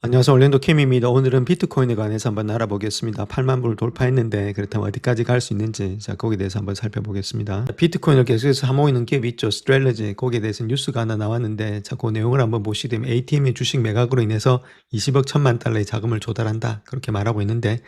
안녕하세요. 올랜도 캠입니다. 오늘은 비트코인에 관해서 한번 알아보겠습니다. 8만 불을 돌파했는데 그렇다면 어디까지 갈 수 있는지 거기에 대해서 한번 살펴보겠습니다. 비트코인을 계속해서 사모이는 기업이 있죠. 스트렐러지. 거기에 대해서 뉴스가 하나 나왔는데 그 내용을 한번 보시게 되면 ATM의 주식 매각으로 인해서 20억 1천만 달러의 자금을 조달한다. 그렇게 말하고 있는데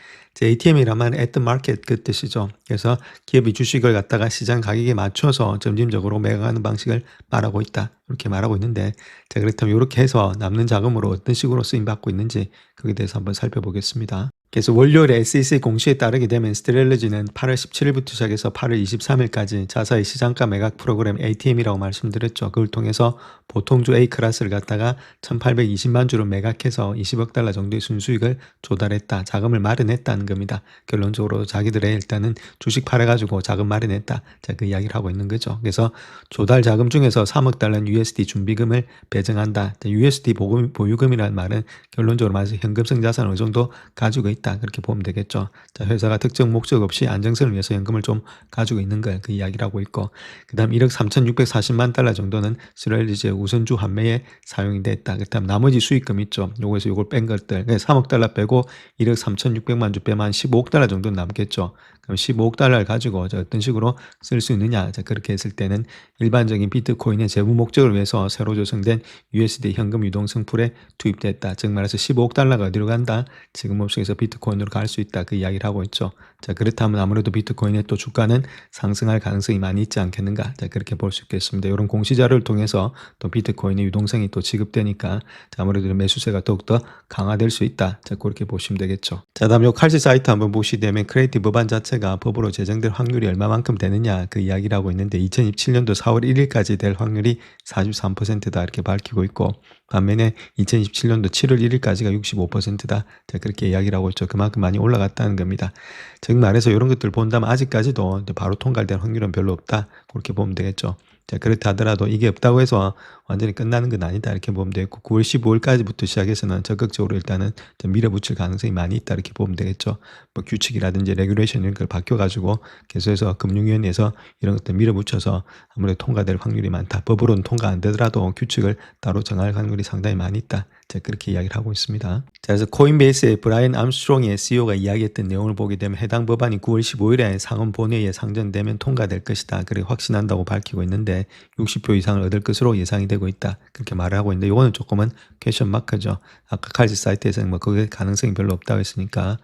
ATM이라면 at the market 그 뜻이죠. 그래서 기업이 주식을 갖다가 시장 가격에 맞춰서 점진적으로 매각하는 방식을 말하고 있다. 이렇게 말하고 있는데 그렇다면 이렇게 해서 남는 자금으로 어떤 식으로 쓰임받고 있는지 거기에 대해서 한번 살펴보겠습니다. 그래서 월요일에 SEC 공시에 따르게 되면 스트렐러지는 8월 17일부터 시작해서 8월 23일까지 자사의 시장가 매각 프로그램 ATM이라고 말씀드렸죠. 그걸 통해서 보통주 A클래스를 갖다가 1820만 주로 매각해서 20억 달러 정도의 순수익을 조달했다. 자금을 마련했다는 겁니다. 결론적으로 자기들의 일단은 주식 팔아가지고 자금 마련했다. 그 이야기를 하고 있는 거죠. 그래서 조달 자금 중에서 3억 달러는 USD 준비금을 배정한다. USD 보유금이라는 말은 결론적으로 말해서 현금성 자산을 어느 정도 가지고 있다. 그렇게 보면 되겠죠. 회사가 특정 목적 없이 안정성을 위해서 현금을 좀 가지고 있는 걸 그 이야기를 하고 있고, 그 다음 1억 3,640만 달러 정도는 스트렐러지의 우선주 환매에 사용이 됐다. 그 다음 나머지 수익금 있죠. 요거에서 요걸 뺀 것들. 3억 달러 빼고 1억 3,600만 주 빼면 한 15억 달러 정도는 남겠죠. 그럼 15억 달러를 가지고 어떤 식으로 쓸 수 있느냐. 그렇게 했을 때는 일반적인 비트코인의 재무 목적을 위해서 새로 조성된 USD 현금 유동성 풀에 투입됐다. 즉 말해서 15억 달러가 어디로 간다? 지금 업종에서 비트코인으로 갈 수 있다. 그 이야기를 하고 있죠. 그렇다면 아무래도 비트코인의 또 주가는 상승할 가능성이 많이 있지 않겠는가? 그렇게 볼 수 있겠습니다. 이런 공시자료를 통해서 또 비트코인의 유동성이 또 지급되니까 아무래도 매수세가 더욱더 강화될 수 있다. 그렇게 보시면 되겠죠. 다음 요 칼시 사이트 한번 보시게 되면 크리에이티브 법안 자체가 법으로 제정될 확률이 얼마만큼 되느냐 그 이야기를 하고 있는데 2027년도 4월 1일까지 될 확률이 43%다 이렇게 밝히고 있고, 반면에 2027년도 7월 1일까지가 65%다. 그렇게 이야기를 하고 있죠. 그만큼 많이 올라갔다는 겁니다. 즉 말해서 이런 것들을 본다면 아직까지도 바로 통과될 확률은 별로 없다. 그렇게 보면 되겠죠. 그렇다 하더라도 이게 없다고 해서 완전히 끝나는 건 아니다. 이렇게 보면 되겠고, 9월 15일까지부터 시작해서는 적극적으로 일단은 좀 밀어붙일 가능성이 많이 있다. 이렇게 보면 되겠죠. 규칙이라든지 레귤레이션 이런 걸 바뀌어가지고 계속해서 금융위원회에서 이런 것들 밀어붙여서 아무래도 통과될 확률이 많다. 법으로는 통과 안 되더라도 규칙을 따로 정할 확률이 상당히 많이 있다. 그렇게 이야기를 하고 있습니다. 그래서 코인베이스의 브라이언 암스트롱의 CEO가 이야기했던 내용을 보게 되면 해당 법안이 9월 15일에 상원 본회의에 상정되면 통과될 것이다. 그렇게 확신한다고 밝히고 있는데 60표 이상을 얻을 것으로 예상이 되고 있다. 그렇게 말을 하고 있는데 이거는 조금은 퀘션 마크죠. 아까 칼지 사이트에서는 그게 가능성이 별로 없다고 했으니까.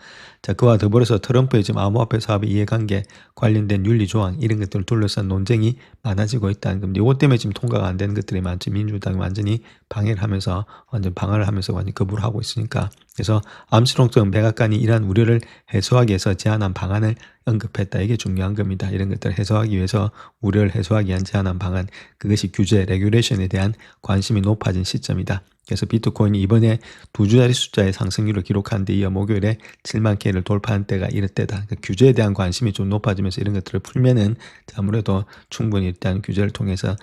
그와 더불어서 트럼프의 지금 암호화폐 사업의 이해관계 관련된 윤리 조항 이런 것들을 둘러싼 논쟁이 많아지고 있다는 겁니다. 이것 때문에 지금 통과가 안 되는 것들이 많지. 민주당이 완전히 방해를 하면서 완전 방어를 하면서 완전히 거부를 하고 있으니까. 그래서 암스트롱 등 백악관이 이러한 우려를 해소하기 위해서 제안한 방안을 언급했다. 이게 중요한 겁니다. 이런 것들을 해소하기 위해서 우려를 해소하기 위한 제안한 방안, 그것이 규제, 레귤레이션에 대한 관심이 높아진 시점이다. 그래서 비트코인이 이번에 두 자리 숫자의 상승률을 기록한 데 이어 목요일에 7만 K를 돌파한 때가 이럴 때다. 규제에 대한 관심이 좀 높아지면서 이런 것들을 풀면은 아무래도 충분히 일단 규제를 통해서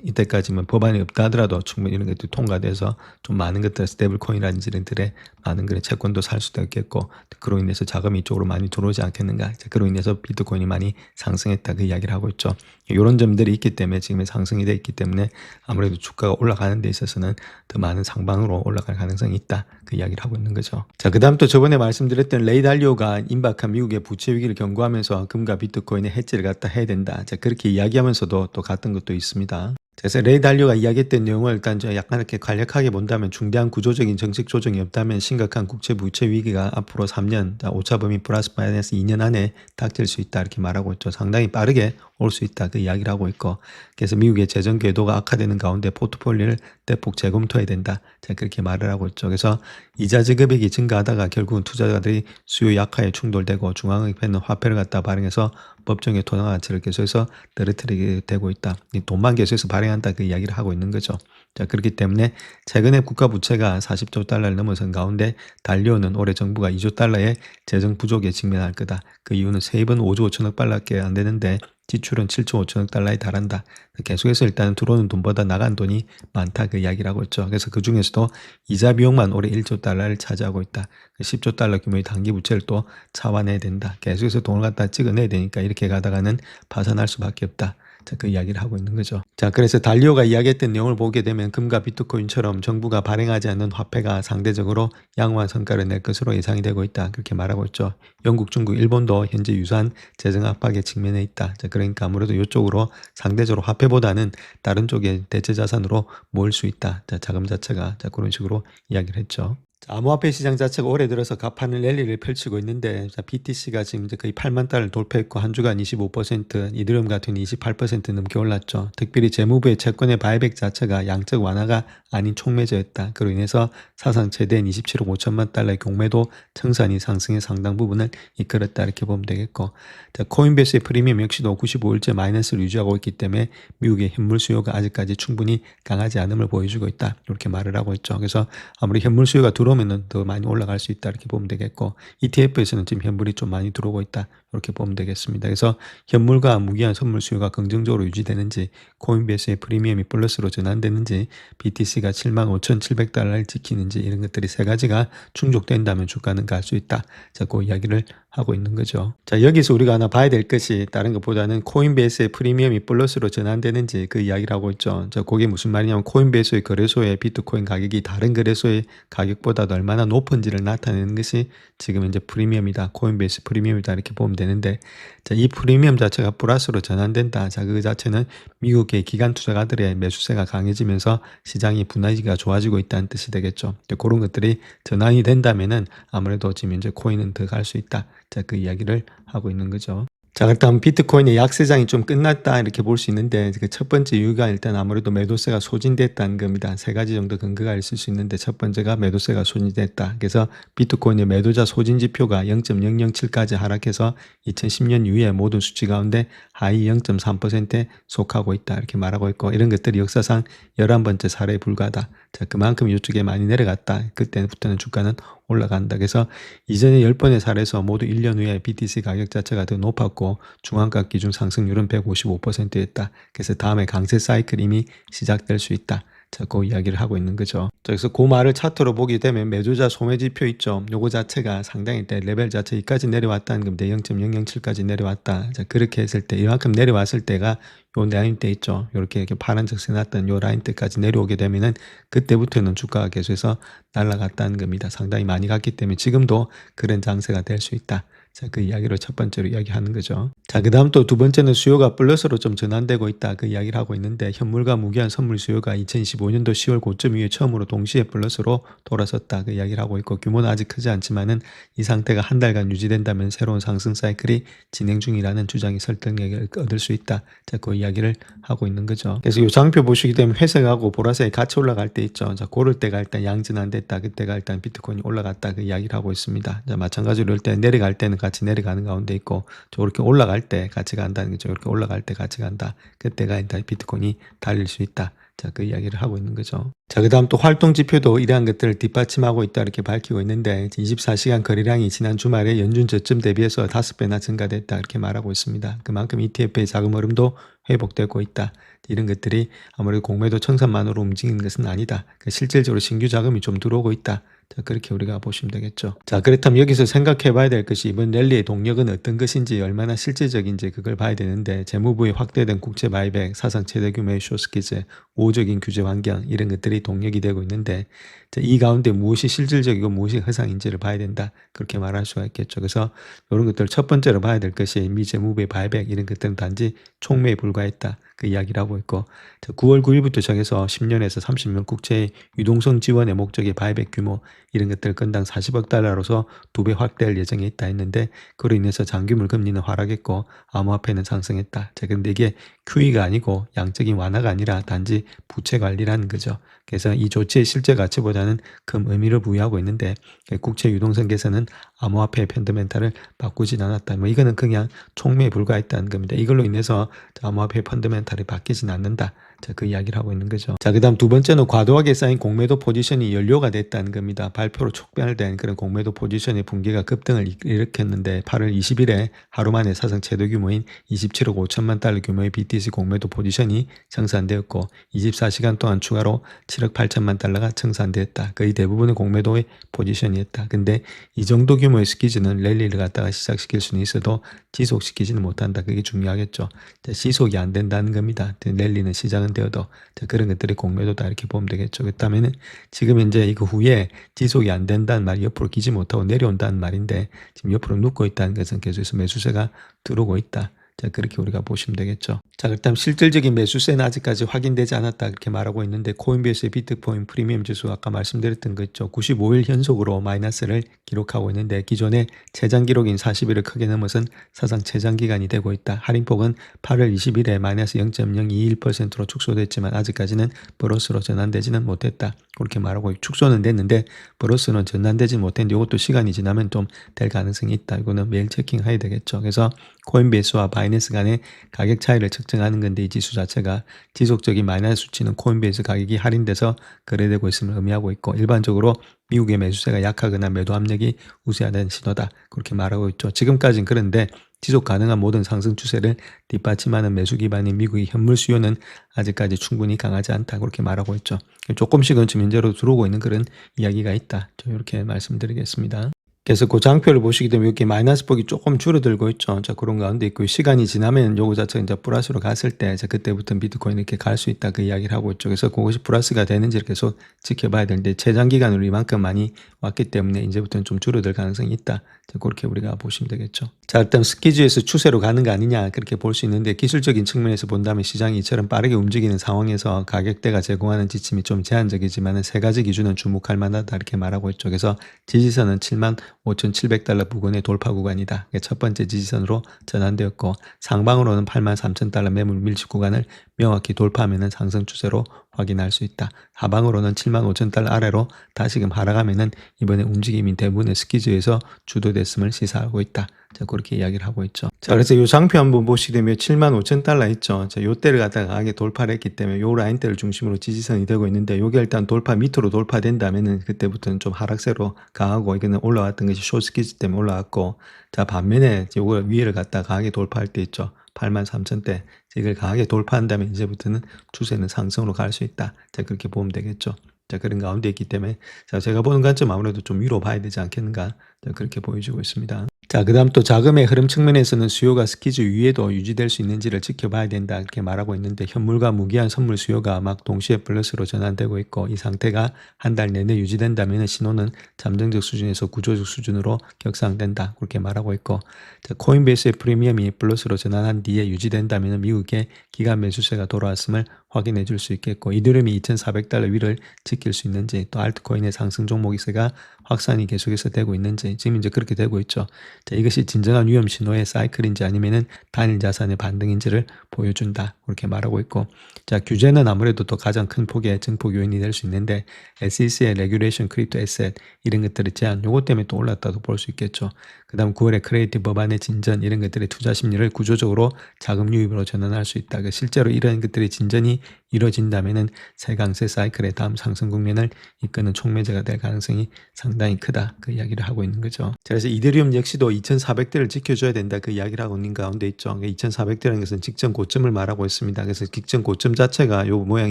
이때까지만 법안이 없다 하더라도 충분히 이런 것들이 통과돼서 좀 많은 것들 스테이블 코인이라든지 이런 들의 많은 그런 채권도 살 수도 있겠고, 그로 인해서 자금이 이쪽으로 많이 들어오지 않겠는가. 그로 인해서 비트코인이 많이 상승했다 그 이야기를 하고 있죠. 이런 점들이 있기 때문에 지금 상승이 되어 있기 때문에 아무래도 주가가 올라가는 데 있어서는 더 많은 상방으로 올라갈 가능성이 있다. 그 이야기를 하고 있는 거죠. 그 다음 또 저번에 말씀드렸던 레이 달리오가 임박한 미국의 부채 위기를 경고하면서 금과 비트코인의 해지를 갖다 해야 된다. 그렇게 이야기하면서도 또 갔던 것도 있습니다. 그래서 레이 달리오가 이야기했던 내용을 일단 약간 이렇게 간략하게 본다면 중대한 구조적인 정책 조정이 없다면 심각한 국제 부채 위기가 앞으로 3년, 오차범위 플러스 마이너스 2년 안에 닥칠 수 있다 이렇게 말하고 있죠. 상당히 빠르게 올 수 있다 그 이야기를 하고 있고, 그래서 미국의 재정 궤도가 악화되는 가운데 포트폴리오를 대폭 재검토해야 된다. 그렇게 말을 하고 있죠. 그래서 이자 지급액이 증가하다가 결국은 투자자들이 수요 약화에 충돌되고 중앙은행은 화폐를 갖다 발행해서 법정의 토양 가치를 계속해서 떨어뜨리게 되고 있다. 돈만 계속해서 발행한다 그 이야기를 하고 있는 거죠. 그렇기 때문에 최근에 국가 부채가 40조 달러를 넘어선 가운데 달리오는 올해 정부가 2조 달러의 재정 부족에 직면할 거다. 그 이유는 세입은 5조 5천억 달러밖에 안 되는데 지출은 7조 5천억 달러에 달한다. 계속해서 일단 들어오는 돈보다 나간 돈이 많다 그 이야기를 하고 있죠. 그래서 그 중에서도 이자 비용만 올해 1조 달러를 차지하고 있다. 10조 달러 규모의 단기 부채를 또 차환해야 된다. 계속해서 돈을 갖다 찍어내야 되니까 이렇게 가다가는 파산할 수밖에 없다. 자, 그 이야기를 하고 있는 거죠. 자, 그래서 달리오가 이야기했던 내용을 보게 되면 금과 비트코인처럼 정부가 발행하지 않는 화폐가 상대적으로 양호한 성과를 낼 것으로 예상이 되고 있다. 그렇게 말하고 있죠. 영국, 중국, 일본도 현재 유사한 재정 압박에 직면해 있다. 자, 그러니까 아무래도 이쪽으로 상대적으로 화폐보다는 다른 쪽에 대체 자산으로 모을 수 있다. 자, 자금 자체가. 자, 그런 식으로 이야기를 했죠. 자, 암호화폐 시장 자체가 올해 들어서 가파른 랠리를 펼치고 있는데, 자, BTC가 지금 이제 거의 8만 달러를 돌파했고 한 주간 25%, 이더리움 같은 28% 넘게 올랐죠. 특별히 재무부의 채권의 바이백 자체가 양적 완화가 아닌 촉매제였다. 그로 인해서 사상 최대인 27억 5천만 달러의 경매도 청산이 상승의 상당 부분을 이끌었다, 이렇게 보면 되겠고, 자, 코인베이스의 프리미엄 역시도 95일째 마이너스를 유지하고 있기 때문에 미국의 현물 수요가 아직까지 충분히 강하지 않음을 보여주고 있다, 이렇게 말을 하고 있죠. 그래서 아무리 현물 수요가 들어오면은 더 많이 올라갈 수 있다, 이렇게 보면 되겠고, ETF에서는 지금 현물이 좀 많이 들어오고 있다, 이렇게 보면 되겠습니다. 그래서 현물과 무기한 선물 수요가 긍정적으로 유지되는지, 코인베이스의 프리미엄이 플러스로 전환되는지, BTC가 75,700달러를 지키는지, 이런 것들이 세 가지가 충족된다면 주가는 갈 수 있다. 자, 그 이야기를 하고 있는 거죠. 자, 여기서 우리가 하나 봐야 될 것이 다른 것보다는 코인베이스의 프리미엄이 플러스로 전환되는지 그 이야기를 하고 있죠. 자, 그게 무슨 말이냐면 코인베이스의 거래소의 비트코인 가격이 다른 거래소의 가격보다도 얼마나 높은지를 나타내는 것이 지금 이제 프리미엄이다. 코인베이스 프리미엄이다. 이렇게 보면 되는데, 자, 이 프리미엄 자체가 플러스로 전환된다. 자, 그 자체는 미국의 기관 투자가들의 매수세가 강해지면서 시장이 분위기가 좋아지고 있다는 뜻이 되겠죠. 그런 것들이 전환이 된다면은 아무래도 지금 이제 코인은 더 갈 수 있다. 자, 그 이야기를 하고 있는 거죠. 자, 그렇다면 비트코인의 약세장이 좀 끝났다, 이렇게 볼 수 있는데, 그 첫 번째 이유가 일단 아무래도 매도세가 소진됐다는 겁니다. 세 가지 정도 근거가 있을 수 있는데, 첫 번째가 매도세가 소진됐다. 그래서 비트코인의 매도자 소진 지표가 0.007까지 하락해서 2010년 이후에 모든 수치 가운데 하위 0.3%에 속하고 있다, 이렇게 말하고 있고, 이런 것들이 역사상 11번째 사례에 불과하다. 자, 그만큼 이쪽에 많이 내려갔다. 그때부터는 주가는 올라간다. 그래서 이전에 10번의 사례에서 모두 1년 후에 BTC 가격 자체가 더 높았고 중앙가 기준 상승률은 155%였다. 그래서 다음에 강세 사이클이 이미 시작될 수 있다. 자, 그 이야기를 하고 있는 거죠. 자, 그래서 그 말을 차트로 보게 되면 매도자 소매 지표 있죠. 요거 자체가 상당히 레벨 자체 여기까지 내려왔다는 겁니다. 0.007까지 내려왔다. 자, 그렇게 했을 때 이만큼 내려왔을 때가 요 라인 때 있죠. 이렇게 파란색 세놨던 요 라인 때까지 내려오게 되면은 그때부터는 주가가 계속해서 날아갔다는 겁니다. 상당히 많이 갔기 때문에 지금도 그런 장세가 될 수 있다. 자, 그 이야기를 첫 번째로 이야기하는 거죠. 자, 그 다음 또 두 번째는 수요가 플러스로 좀 전환되고 있다. 그 이야기를 하고 있는데, 현물과 무기한 선물 수요가 2025년도 10월 고점 이후에 처음으로 동시에 플러스로 돌아섰다. 그 이야기를 하고 있고, 규모는 아직 크지 않지만은 이 상태가 한 달간 유지된다면 새로운 상승 사이클이 진행 중이라는 주장이 설득력을 얻을 수 있다. 자, 그 이야기를 하고 있는 거죠. 그래서 이 장표 보시게 되면 회색하고 보라색이 같이 올라갈 때 있죠. 자, 고를 때가 일단 양전 안 됐다. 그때가 일단 비트코인이 올라갔다. 그 이야기를 하고 있습니다. 자, 마찬가지로 일단 내려갈 때는 같이 내려가는 가운데 있고, 저렇게 올라갈 때 같이 간다는 거죠. 이렇게 올라갈 때 같이 간다. 그때가 일단 비트코인이 달릴 수 있다. 자, 그 이야기를 하고 있는 거죠. 자, 그 다음 또 활동 지표도 이러한 것들을 뒷받침하고 있다, 이렇게 밝히고 있는데, 24시간 거래량이 지난 주말에 연준 저점 대비해서 5배나 증가됐다, 이렇게 말하고 있습니다. 그만큼 ETF의 자금 흐름도 회복되고 있다. 이런 것들이 아무래도 공매도 청산만으로 움직이는 것은 아니다. 실질적으로 신규 자금이 좀 들어오고 있다. 자, 그렇게 우리가 보시면 되겠죠. 자, 그렇다면 여기서 생각해 봐야 될 것이 이번 랠리의 동력은 어떤 것인지, 얼마나 실질적인지 그걸 봐야 되는데, 재무부의 확대된 국채 바이백, 사상 최대 규모의 숏스퀴즈, 우호적인 규제 환경, 이런 것들이 동력이 되고 있는데, 자, 이 가운데 무엇이 실질적이고 무엇이 허상인지를 봐야 된다. 그렇게 말할 수가 있겠죠. 그래서 이런 것들 첫 번째로 봐야 될 것이 미 재무부의 바이백, 이런 것들은 단지 촉매에 불과했다. 그 이야기를 하고 있고, 자, 9월 9일부터 시작해서 10년에서 30년 국채의 유동성 지원의 목적의 바이백 규모, 이런 것들 건당 40억 달러로서 2배 확대할 예정에 있다 했는데, 그로 인해서 장기물 금리는 하락했고 암호화폐는 상승했다. 자, 그런데 이게 QE가 아니고 양적인 완화가 아니라 단지 부채 관리라는 거죠. 그래서 이 조치의 실제 가치보다는 큰 의미를 부여하고 있는데, 국채 유동성 개선은 암호화폐의 펀더멘탈을 바꾸진 않았다. 뭐 이거는 그냥 촉매에 불과했다는 겁니다. 이걸로 인해서 암호화폐 펀더멘탈이 바뀌진 않는다. 자, 그 이야기를 하고 있는 거죠. 자, 그다음 두 번째는 과도하게 쌓인 공매도 포지션이 연료가 됐다는 겁니다. 발표로 촉발된 그런 공매도 포지션의 붕괴가 급등을 일으켰는데 8월 20일에 하루 만에 사상 최대 규모인 27억 5천만 달러 규모의 BTC 공매도 포지션이 청산되었고 24시간 동안 추가로 7억 8천만 달러가 청산되었다. 거의 대부분의 공매도의 포지션이었다. 근데 이 정도 규모의 스퀴즈는 랠리를 갖다가 시작시킬 수는 있어도 지속시키지는 못한다. 그게 중요하겠죠. 자, 지속이 안 된다는 겁니다. 랠리는 시작은 되어도 그런 것들이 공매도다 이렇게 보면 되겠죠. 그렇다면은 지금 현재 이거 후에 지속이 안 된다는 말이 옆으로 기지 못하고 내려온다는 말인데 지금 옆으로 눕고 있다는 것은 계속해서 매수세가 들어오고 있다. 자, 그렇게 우리가 보시면 되겠죠. 자, 그렇다면 실질적인 매수세는 아직까지 확인되지 않았다 그렇게 말하고 있는데 코인베이스의 비트코인 프리미엄 지수 아까 말씀드렸던 거 있죠. 95일 연속으로 마이너스를 기록하고 있는데 기존의 최장 기록인 40일을 크게 넘어선 사상 최장 기간이 되고 있다. 할인폭은 8월 20일에 마이너스 0.021%로 축소됐지만 아직까지는 플러스로 전환되지는 못했다. 그렇게 말하고 축소는 됐는데 플러스는 전환되지 못했는데 이것도 시간이 지나면 좀 될 가능성이 있다. 이거는 매일 체킹해야 되겠죠. 그래서 코인베이스와 바이낸스 간의 가격 차이를 측정하는 건데 이 지수 자체가 지속적인 마이너스 수치는 코인베이스 가격이 할인돼서 거래되고 있음을 의미하고 있고 일반적으로 미국의 매수세가 약하거나 매도 압력이 우세하다는 신호다. 그렇게 말하고 있죠. 지금까지는 그런데 지속 가능한 모든 상승 추세를 뒷받침하는 매수 기반인 미국의 현물 수요는 아직까지 충분히 강하지 않다. 그렇게 말하고 있죠. 조금씩은 지금 현재로 들어오고 있는 그런 이야기가 있다. 이렇게 말씀드리겠습니다. 그래서 그 장표를 보시게 되면 이렇게 마이너스 폭이 조금 줄어들고 있죠. 자, 그런 가운데 있고 시간이 지나면 요거 자체가 이제 플러스로 갔을 때 그때부터 비트코인 이렇게 갈 수 있다 그 이야기를 하고 있죠. 그래서 그것이 플러스가 되는지를 계속 지켜봐야 되는데 최장 기간으로 이만큼 많이 왔기 때문에 이제부터는 좀 줄어들 가능성이 있다. 자, 그렇게 우리가 보시면 되겠죠. 자, 일단 스키즈에서 추세로 가는 거 아니냐 그렇게 볼 수 있는데 기술적인 측면에서 본다면 시장이 이처럼 빠르게 움직이는 상황에서 가격대가 제공하는 지침이 좀 제한적이지만 세 가지 기준은 주목할 만하다 이렇게 말하고 있죠. 그래서 지지선은 75,700달러 부근의 돌파 구간이다. 첫 번째 지지선으로 전환되었고 상방으로는 83,000달러 매물 밀집 구간을 명확히 돌파하면 상승 추세로 확인할 수 있다. 하방으로는 75,000달러 아래로 다시금 하락하면 이번에 움직임이 대부분의 스키즈에서 주도됐음을 시사하고 있다. 자, 그렇게 이야기를 하고 있죠. 자, 그래서 이 장표 한번 보시게 되면 75,000달러 있죠. 자, 요 때를 갖다가 강하게 돌파를 했기 때문에 요 라인대를 중심으로 지지선이 되고 있는데 요게 일단 돌파 밑으로 돌파된다면은 그때부터는 좀 하락세로 강하고 이거는 올라왔던 것이 숏스키즈 때문에 올라왔고 자, 반면에 요거 위를 갖다가 강하게 돌파할 때 있죠. 83,000대 이걸 강하게 돌파한다면 이제부터는 추세는 상승으로 갈 수 있다. 자, 그렇게 보면 되겠죠. 자, 그런 가운데 있기 때문에 자, 제가 보는 관점 아무래도 좀 위로 봐야 되지 않겠는가. 자, 그렇게 보여주고 있습니다. 자, 그 다음 또 자금의 흐름 측면에서는 수요가 스키즈 위에도 유지될 수 있는지를 지켜봐야 된다 이렇게 말하고 있는데 현물과 무기한 선물 수요가 막 동시에 플러스로 전환되고 있고 이 상태가 한 달 내내 유지된다면 신호는 잠정적 수준에서 구조적 수준으로 격상된다 그렇게 말하고 있고 자, 코인베이스의 프리미엄이 플러스로 전환한 뒤에 유지된다면 미국의 기간 매수세가 돌아왔음을 확인해 줄 수 있겠고 이더리움이 2,400달러 위를 지킬 수 있는지 또 알트코인의 상승 종목세가 확산이 계속해서 되고 있는지 지금 이제 그렇게 되고 있죠. 자, 이것이 진정한 위험 신호의 사이클인지 아니면은 단일 자산의 반등인지를 보여준다. 그렇게 말하고 있고. 자, 규제는 아무래도 또 가장 큰 폭의 증폭 요인이 될 수 있는데 SEC의 레귤레이션 크립토 에셋 이런 것들의 제한 요것 때문에 또 올랐다고 볼 수 있겠죠. 그다음 9월에 크리에이티브 법안의 진전 이런 것들의 투자 심리를 구조적으로 자금 유입으로 전환할 수 있다. 실제로 이런 것들의 진전이 이루어진다면은 새 강세 사이클의 다음 상승 국면을 이끄는 촉매제가 될 가능성이 상당히 크다. 그 이야기를 하고 있는 거죠. 자, 그래서 이더리움 역시도 2,400대를 지켜줘야 된다. 그 이야기를 하고 있는 가운데 있죠. 2,400대라는 것은 직전 고점을 말하고 있습니다. 그래서 직전 고점 자체가 요 모양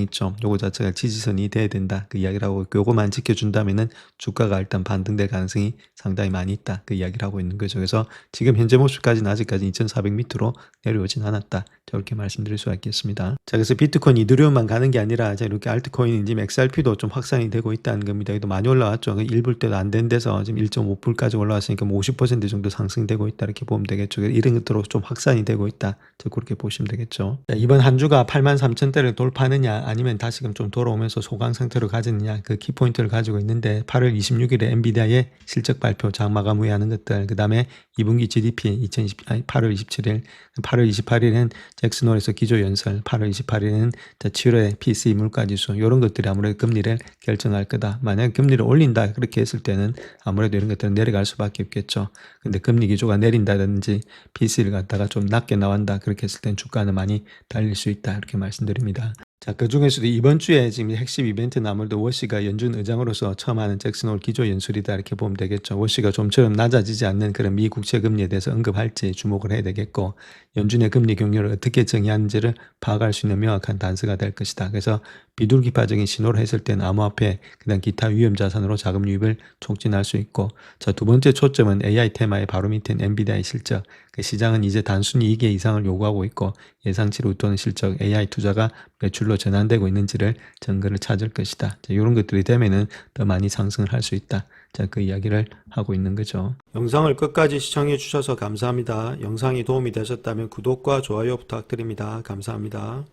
있죠. 요거 자체가 지지선이 돼야 된다. 그 이야기를 하고 있고 요거만 지켜준다면은 주가가 일단 반등될 가능성이 상당히 많이 있다. 그 이야기를 하고 있는 거죠. 그래서 지금 현재 모습까지는 아직까지 2,400 밑으로 내려오진 않았다. 이렇게 말씀드릴 수가 있겠습니다. 자, 그래서 비트코인 이더리움만 가는 게 아니라 이렇게 알트코인 지금 XRP도 좀 확산이 되고 있다는 겁니다. 이도 많이 올라왔죠. 1불 때도 안 된 데서 지금 1.5불까지 올라왔으니까 50% 정도 상승되고 있다 이렇게 보면 되겠죠. 이런 것들로 좀 확산이 되고 있다. 그렇게 보시면 되겠죠. 자, 이번 한 주가 83,000대를 돌파하느냐 아니면 다시금 좀 돌아오면서 소강 상태로 가지느냐 그 키포인트를 가지고 있는데 8월 26일에 엔비디아의 실적 발표 장마감 후에 하는 것들 그 다음에 2분기 GDP 8월 27일 8월 28일은 잭슨홀에서 기조연설 8월 28일에는 7월에 PCE 물가지수 이런 것들이 아무래도 금리를 결정할 거다. 만약 금리를 올린다 그렇게 했을 때는 아무래도 이런 것들은 내려갈 수밖에 없겠죠. 근데 금리 기조가 내린다든지 PC를 갖다가 좀 낮게 나온다 그렇게 했을 때는 주가는 많이 달릴 수 있다 이렇게 말씀드립니다. 자, 그 중에서도 이번 주에 지금 핵심 이벤트는 아무래도 워시가 연준 의장으로서 처음 하는 잭슨 홀 기조 연설이다 이렇게 보면 되겠죠. 워시가 좀처럼 낮아지지 않는 그런 미 국채 금리에 대해서 언급할지 주목을 해야 되겠고, 연준의 금리 경로를 어떻게 정의하는지를 파악할 수 있는 명확한 단서가 될 것이다. 그래서 비둘기파적인 신호를 했을 때는 암호화폐, 그다음 기타 위험 자산으로 자금 유입을 촉진할 수 있고, 자, 두 번째 초점은 AI 테마의 바로 밑엔 엔비디아의 실적. 그 시장은 이제 단순히 이게 이상을 요구하고 있고 예상치를 웃도는 실적 AI 투자가 매출로 전환되고 있는지를 증거를 찾을 것이다. 자, 이런 것들이 되면은 더 많이 상승을 할 수 있다. 자, 그 이야기를 하고 있는 거죠. 영상을 끝까지 시청해 주셔서 감사합니다. 영상이 도움이 되셨다면 구독과 좋아요 부탁드립니다. 감사합니다.